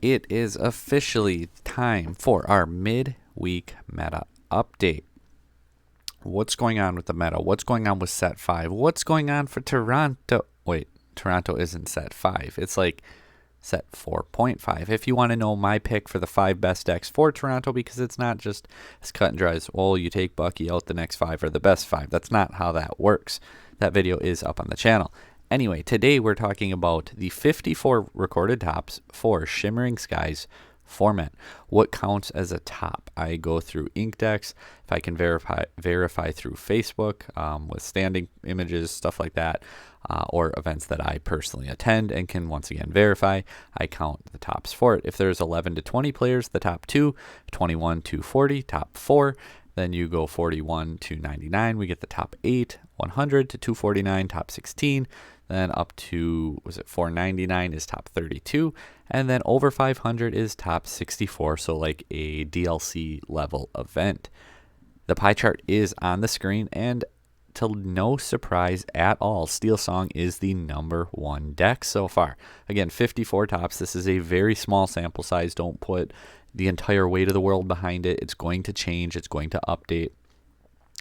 It is officially time for our midweek meta update. What's going on with the meta? What's going on with set 5? What's going on for Toronto? Wait, Toronto isn't set 5. It's like set 4.5. If you want to know my pick for the 5 best decks for Toronto, because it's not just as cut and dry as, well, you take Bucky out, the next 5 are the best 5. That's not how that works. That video is up on the channel. Anyway, today we're talking about the 54 recorded tops for Shimmering Skies format. What counts as a top? I go through ink decks. If I can verify through Facebook with standing images, stuff like that, or events that I personally attend and can once again verify, I count the tops for it. If there's 11 to 20 players, the top 2, 21 to 40, top 4. Then you go 41 to 99. We get the top 8, 100 to 249, top 16. Then up to, 499 is top 32. And then over 500 is top 64. So like a DLC level event. The pie chart is on the screen, and to no surprise at all, Steel Song is the #1 deck so far. Again, 54 tops. This is a very small sample size. Don't put the entire weight of the world behind it. It's going to change. It's going to update.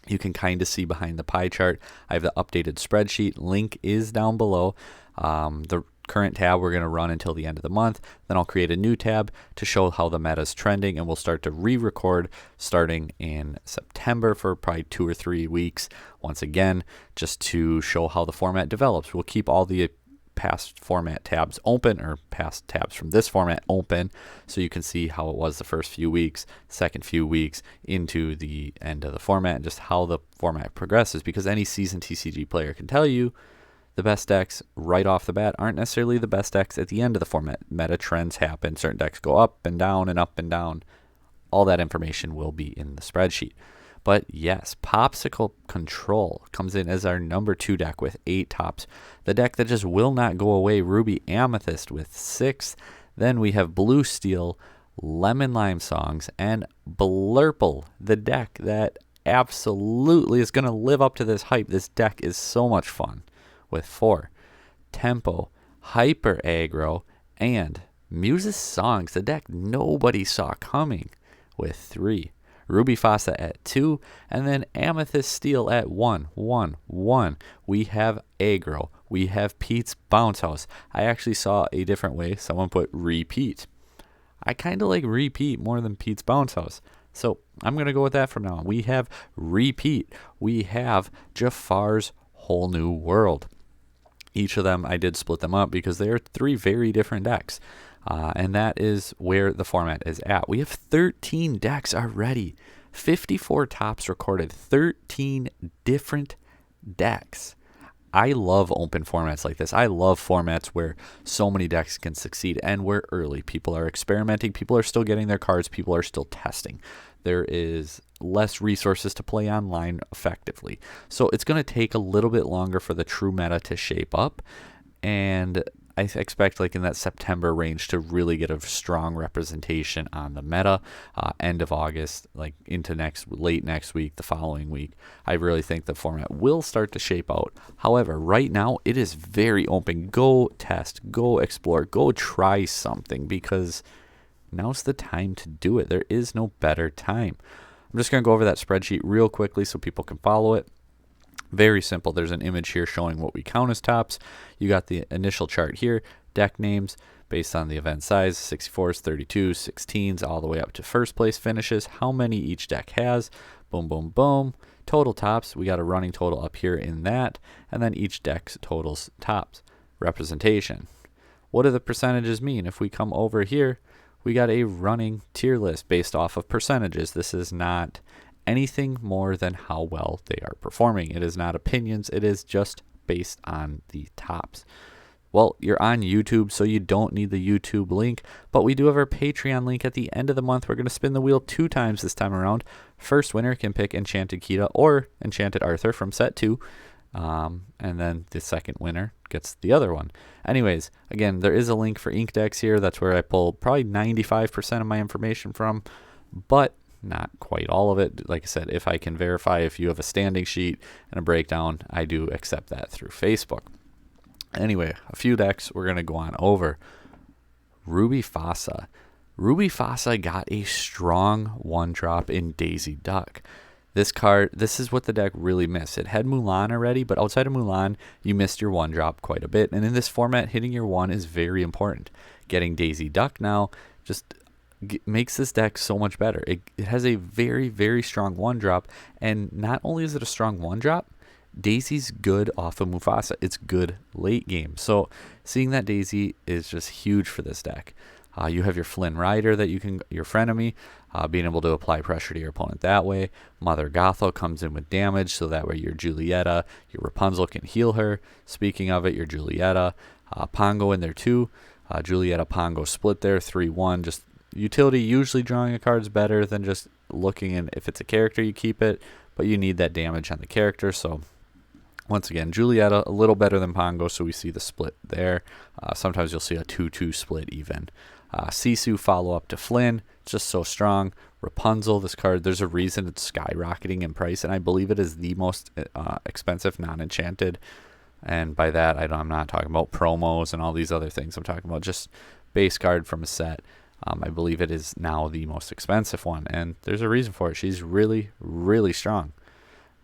You can kind of see behind the pie chart. I have the updated spreadsheet. Link is down below. The current tab we're going to run until the end of the month. Then I'll create a new tab to show how the meta is trending, and we'll start to re-record starting in September for probably 2 or 3 weeks. Once again, just to show how the format develops. We'll keep all the past format tabs open, or past tabs from this format open, so you can see how it was the first few weeks, second few weeks into the end of the format, and just how the format progresses, because any seasoned TCG player can tell you the best decks right off the bat aren't necessarily the best decks at the end of the format. Meta trends happen. Certain decks go up and down and up and down. All that information will be in the spreadsheet. But yes, Popsicle Control comes in as our #2 deck with 8 tops. The deck that just will not go away, Ruby Amethyst, with 6. Then we have Blue Steel, Lemon Lime Songs, and Blurple, the deck that absolutely is going to live up to this hype. This deck is so much fun with 4. Tempo, Hyper Aggro, and Muse's Songs, the deck nobody saw coming, with 3. Ruby Mufasa at 2, and then Amethyst Steel at 1, 1, 1. We have Aggro. We have Pete's Bounce House. I actually saw a different way. Someone put Repeat. I kind of like Repeat more than Pete's Bounce House, so I'm going to go with that from now on. We have Repeat. We have Jafar's Whole New World. Each of them, I did split them up because they are 3 very different decks. And that is where the format is at. We have 13 decks already. 54 tops recorded. 13 different decks. I love open formats like this. I love formats where so many decks can succeed and where early people are experimenting. People are still getting their cards. People are still testing. There is less resources to play online effectively. So it's going to take a little bit longer for the true meta to shape up. And I expect like in that September range to really get a strong representation on the meta. End of August, like into late next week, the following week, I really think the format will start to shape out. However, right now it is very open. Go test, go explore, go try something, because now's the time to do it. There is no better time. I'm just going to go over that spreadsheet real quickly so people can follow it. Very simple. There's an image here showing what we count as tops. You got the initial chart here, deck names based on the event size, 64s, 32s, 16s, all the way up to first place finishes, how many each deck has, boom, boom, boom. Total tops, we got a running total up here in that, and then each deck's totals tops. Representation. What do the percentages mean? If we come over here, we got a running tier list based off of percentages. This is not anything more than how well they are performing. It is not opinions. It is just based on the tops. Well, you're on YouTube, so you don't need the YouTube link, but we do have our Patreon link at the end of the month. We're going to spin the wheel 2 times this time around. First winner can pick Enchanted Kita or Enchanted Arthur from set 2. And then the second winner gets the other one. Anyways, again, there is a link for ink decks here. That's where I pull probably 95% of my information from, but not quite all of it. Like I said, if I can verify, if you have a standing sheet and a breakdown, I do accept that through Facebook. Anyway, a few decks we're going to go on over. Mufasa. Mufasa got a strong 1-drop in Daisy Duck. This card, this is what the deck really missed. It had Mulan already, but outside of Mulan, you missed your 1-drop quite a bit. And in this format, hitting your 1 is very important. Getting Daisy Duck now just makes this deck so much better. It has a very, very strong 1-drop. And not only is it a strong 1-drop, Daisy's good off of Mufasa. It's good late game. So seeing that Daisy is just huge for this deck. You have your Flynn Rider that you can, your frenemy, being able to apply pressure to your opponent that way. Mother Gothel comes in with damage, so that way your Julieta, your Rapunzel can heal her. Speaking of it, your Julieta, Pongo in there too. Julieta Pongo split there, 3-1. Just utility, usually drawing a card is better than just looking in. If it's a character, you keep it, but you need that damage on the character. So once again, Julieta a little better than Pongo, so we see the split there. Sometimes you'll see a 2-2 split even. Sisu follow up to Flynn, just so strong. Rapunzel, this card, there's a reason it's skyrocketing in price, and I believe it is the most expensive non-enchanted. And by that, I'm not talking about promos and all these other things. I'm talking about just base card from a set. I believe it is now the most expensive one, and there's a reason for it. She's really, really strong.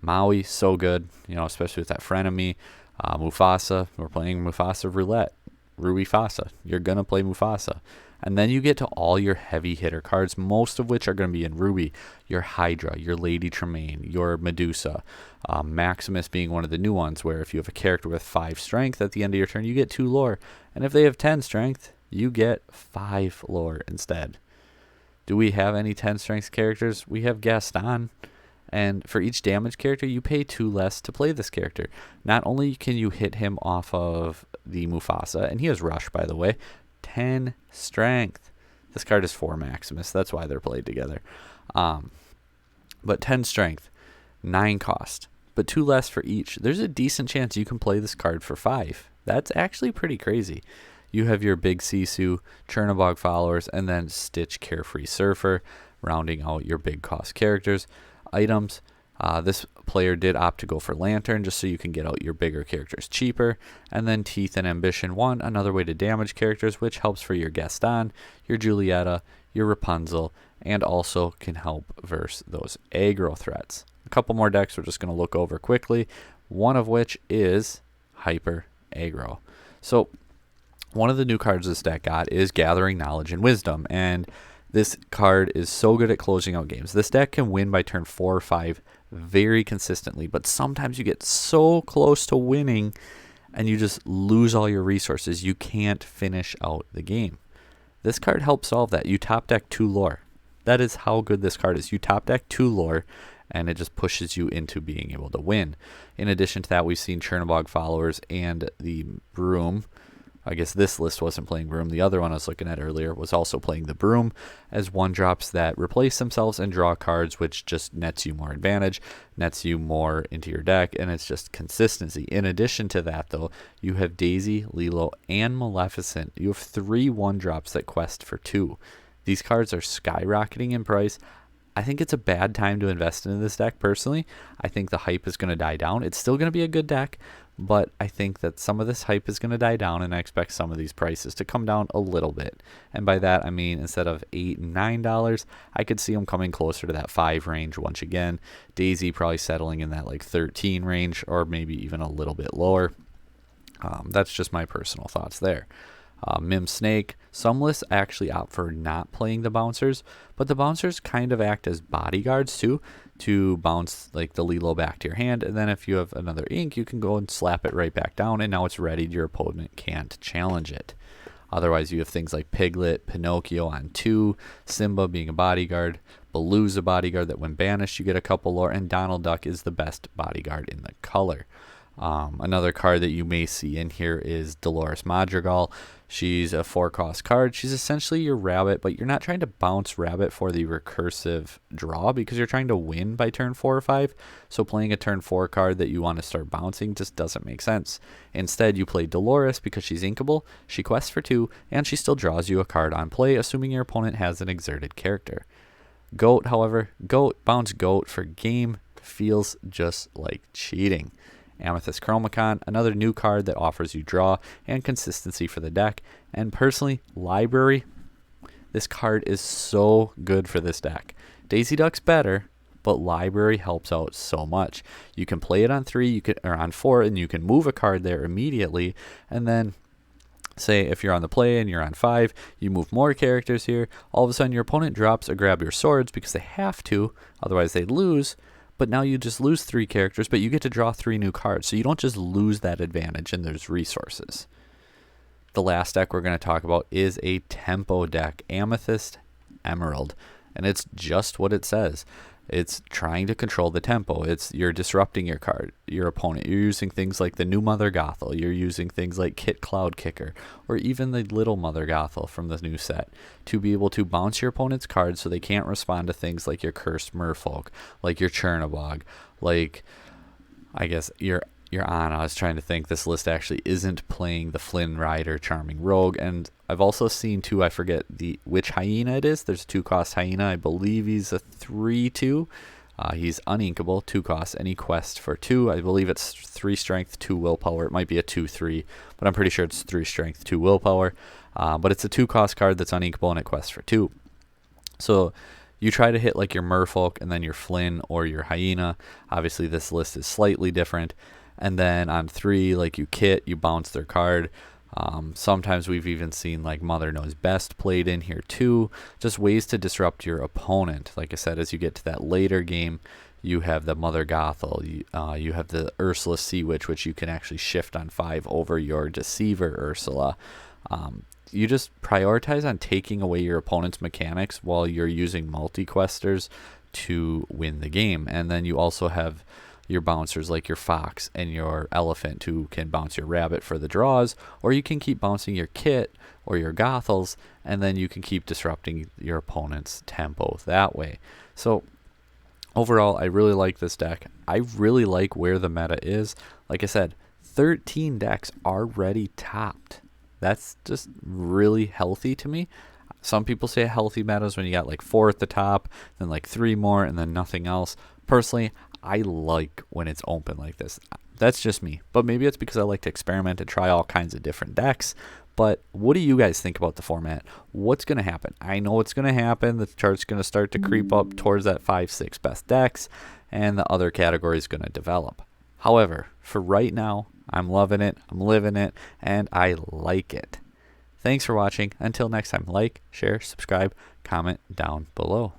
Maui, so good, especially with that frenemy. Mufasa, we're playing Mufasa roulette. Mufasa, you're going to play Mufasa. And then you get to all your heavy hitter cards, most of which are going to be in Ruby. Your Hydra, your Lady Tremaine, your Medusa. Maximus being one of the new ones, where if you have a character with 5 strength at the end of your turn, you get 2 lore. And if they have 10 strength, you get 5 lore instead. Do we have any 10 strength characters? We have Gaston. And for each damage character, you pay 2 less to play this character. Not only can you hit him off of the Mufasa, and he has Rush, by the way, 10 strength. This card is for Maximus. That's why they're played together. But 10 strength, 9 cost, but 2 less for each. There's a decent chance you can play this card for 5. That's actually pretty crazy. You have your big Sisu, Chernobog followers, and then Stitch Carefree Surfer, rounding out your big cost characters. Items, this player did opt to go for Lantern just so you can get out your bigger characters cheaper. And then Teeth and Ambition 1, another way to damage characters, which helps for your Gaston, your Julieta, your Rapunzel, and also can help versus those aggro threats. A couple more decks we're just going to look over quickly, one of which is Hyper Aggro. So one of the new cards this deck got is Gathering Knowledge and Wisdom, and this card is so good at closing out games. This deck can win by turn 4 or 5 very consistently, but sometimes you get so close to winning and you just lose all your resources. You can't finish out the game. This card helps solve that. You top deck 2 lore. That is how good this card is. You top deck 2 lore, and it just pushes you into being able to win. In addition to that, we've seen Chernobog followers and the Broom. I guess this list wasn't playing Broom. The other one I was looking at earlier was also playing the Broom as 1-drops that replace themselves and draw cards, which just nets you more advantage, nets you more into your deck, and it's just consistency. In addition to that, though, you have Daisy, Lilo, and Maleficent. You have 3 1-drops that quest for 2. These cards are skyrocketing in price. I think it's a bad time to invest in this deck, personally. I think the hype is going to die down. It's still going to be a good deck, but I think that some of this hype is going to die down, and I expect some of these prices to come down a little bit. And by that, I mean instead of $8 and $9, I could see them coming closer to that 5 range once again. Daisy probably settling in that like 13 range, or maybe even a little bit lower. That's just my personal thoughts there. Mim Snake. Some lists actually opt for not playing the bouncers, but the bouncers kind of act as bodyguards too, to bounce like the Lilo back to your hand, and then if you have another ink, you can go and slap it right back down, and now it's ready. Your opponent can't challenge it. Otherwise, you have things like Piglet, Pinocchio on 2, Simba being a bodyguard, Baloo's a bodyguard that when banished you get a couple lore, and Donald Duck is the best bodyguard in the color. Another card that you may see in here is Dolores Madrigal. She's a 4-cost card. She's essentially your rabbit, but you're not trying to bounce rabbit for the recursive draw because you're trying to win by turn 4 or 5. So playing a turn 4 card that you want to start bouncing just doesn't make sense. Instead, you play Dolores because she's inkable, she quests for 2, and she still draws you a card on play, assuming your opponent has an exerted character. Goat, however, bounce Goat for game feels just like cheating. Amethyst Chromacon, another new card that offers you draw and consistency for the deck. And personally, Library, this card is so good for this deck. Daisy Duck's better, but Library helps out so much. You can play it on 3, or on 4, and you can move a card there immediately, and then say if you're on the play and you're on 5, you move more characters here, all of a sudden your opponent drops a Grab Your Swords because they have to, otherwise they'd lose, but now you just lose 3 characters, but you get to draw 3 new cards, so you don't just lose that advantage, and there's resources. The last deck we're going to talk about is a tempo deck, Amethyst Emerald, and it's just what it says. It's trying to control the tempo. You're disrupting your opponent. You're using things like the new Mother Gothel. You're using things like Kit Cloud Kicker, or even the little Mother Gothel from the new set, to be able to bounce your opponent's cards so they can't respond to things like your Cursed Merfolk, like your Chernobog, like, I guess, your Anna. I was trying to think. This list actually isn't playing the Flynn Rider Charming Rogue, and I've also seen I forget which hyena it is. There's a 2-cost hyena. I believe he's a 3/2. He's uninkable, 2 costs, any quest for 2. I believe it's 3 strength, 2 willpower. It might be a 2/3, but I'm pretty sure it's 3 strength, 2 willpower. But it's a 2-cost card that's uninkable and it quests for 2. So you try to hit like your Merfolk and then your Flynn or your hyena. Obviously this list is slightly different. And then on 3, like you bounce their card. Sometimes we've even seen like Mother Knows Best played in here too. Just ways to disrupt your opponent. Like I said, as you get to that later game, you have the Mother Gothel. You have the Ursula Sea Witch, which you can actually shift on 5 over your Deceiver Ursula. You just prioritize on taking away your opponent's mechanics while you're using multi-questers to win the game. And then you also have your bouncers like your Fox and your Elephant, who can bounce your Rabbit for the draws, or you can keep bouncing your Kit or your Gothels, and then you can keep disrupting your opponent's tempo that way. So overall, I really like this deck. I really like where the meta is. Like I said, 13 decks already topped. That's just really healthy to me. Some people say a healthy meta is when you got like 4 at the top, then like 3 more, and then nothing else. Personally, I like when it's open like this. That's just me. But maybe it's because I like to experiment and try all kinds of different decks. But what do you guys think about the format? What's going to happen? I know what's going to happen. The chart's going to start to creep up towards that 5-6 best decks, and the other category is going to develop. However, for right now, I'm loving it, I'm living it, and I like it. Thanks for watching. Until next time, like, share, subscribe, comment down below.